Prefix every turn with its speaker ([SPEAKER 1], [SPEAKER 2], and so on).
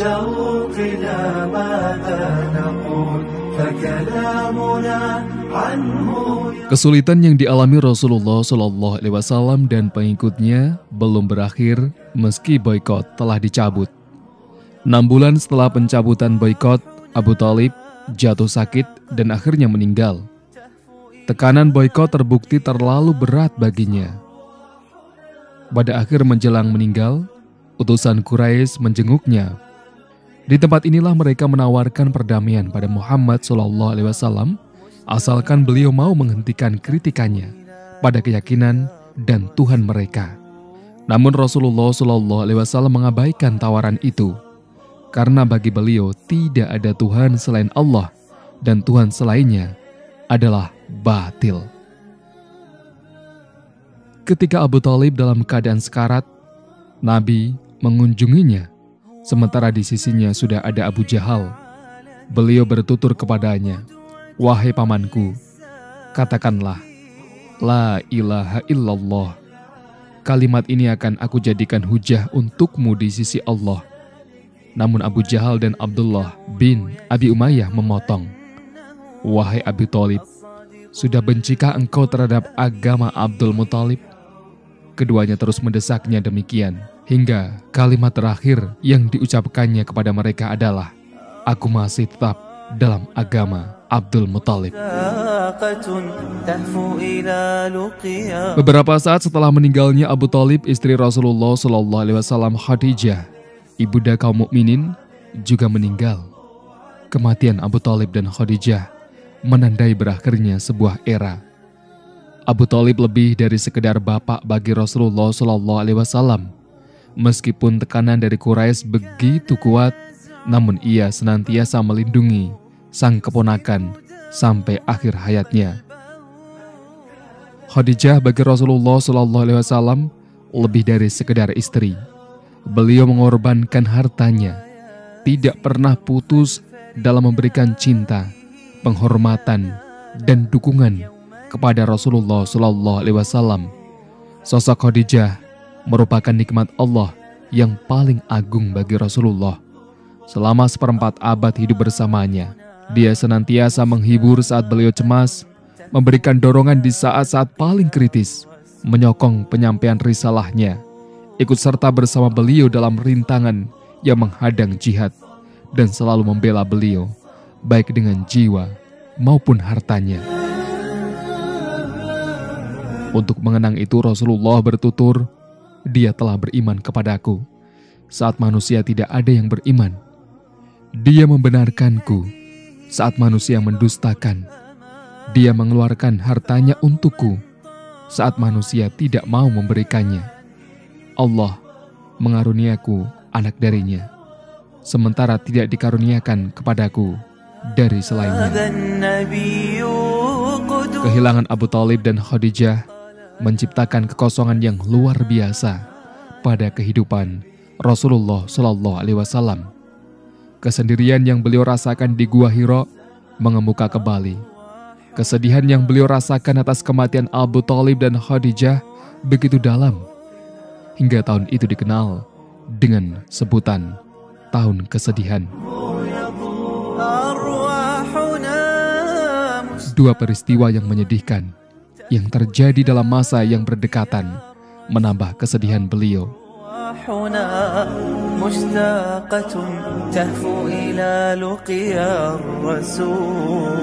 [SPEAKER 1] شوقنا ماذا نقول فكلامنا عنه.
[SPEAKER 2] Kesulitan yang dialami Rasulullah Shallallahu Alaihi Wasallam dan pengikutnya belum berakhir meski boikot telah dicabut. 6 bulan setelah pencabutan boikot, Abu Thalib jatuh sakit dan akhirnya meninggal. Tekanan boikot terbukti terlalu berat baginya. Pada akhir menjelang meninggal, utusan Quraisy menjenguknya. Di tempat inilah mereka menawarkan perdamaian pada Muhammad SAW, asalkan beliau mau menghentikan kritikannya pada keyakinan dan Tuhan mereka. Namun Rasulullah SAW mengabaikan tawaran itu, karena bagi beliau tidak ada Tuhan selain Allah dan Tuhan selainnya adalah batil. Ketika Abu Thalib dalam keadaan sekarat, Nabi mengunjunginya, sementara di sisinya sudah ada Abu Jahal. Beliau bertutur kepadanya, "Wahai pamanku, katakanlah, La ilaha illallah. Kalimat ini akan aku jadikan hujah untukmu di sisi Allah." Namun Abu Jahal dan Abdullah bin Abi Umayyah memotong, "Wahai Abu Thalib, sudah bencikah engkau terhadap agama Abdul Muthalib?" Keduanya terus mendesaknya demikian, hingga kalimat terakhir yang diucapkannya kepada mereka adalah, "Aku masih tetap dalam agama Abdul Muthalib." Beberapa saat setelah meninggalnya Abu Thalib, istri Rasulullah SAW Khadijah, ibunda kaum mukminin, juga meninggal. Kematian Abu Thalib dan Khadijah menandai berakhirnya sebuah era. Abu Thalib lebih dari sekedar bapak bagi Rasulullah SAW. Meskipun tekanan dari Quraisy begitu kuat, namun ia senantiasa melindungi sang keponakan sampai akhir hayatnya. Khadijah bagi Rasulullah SAW lebih dari sekedar istri. Beliau mengorbankan hartanya, tidak pernah putus dalam memberikan cinta, penghormatan, dan dukungan kepada Rasulullah SAW. Sosok Khadijah merupakan nikmat Allah yang paling agung bagi Rasulullah. Selama 1/4 abad hidup bersamanya, dia senantiasa menghibur saat beliau cemas, memberikan dorongan di saat-saat paling kritis, menyokong penyampaian risalahnya, ikut serta bersama beliau dalam rintangan yang menghadang jihad, dan selalu membela beliau, baik dengan jiwa maupun hartanya. Untuk mengenang itu Rasulullah bertutur, "Dia telah beriman kepadaku saat manusia tidak ada yang beriman. Dia membenarkanku saat manusia mendustakan. Dia mengeluarkan hartanya untukku saat manusia tidak mau memberikannya. Allah mengaruniaku anak darinya, sementara tidak dikaruniakan kepadaku dari selainnya." Kehilangan Abu Thalib dan Khadijah menciptakan kekosongan yang luar biasa pada kehidupan Rasulullah SAW. Kesendirian yang beliau rasakan di Gua Hira mengemuka kembali. Kesedihan yang beliau rasakan atas kematian Abu Thalib dan Khadijah begitu dalam, hingga tahun itu dikenal dengan sebutan Tahun Kesedihan. Dua peristiwa yang menyedihkan yang terjadi dalam masa yang berdekatan menambah kesedihan beliau.
[SPEAKER 1] مشتاقة تهفو إلى لقيا الرسول.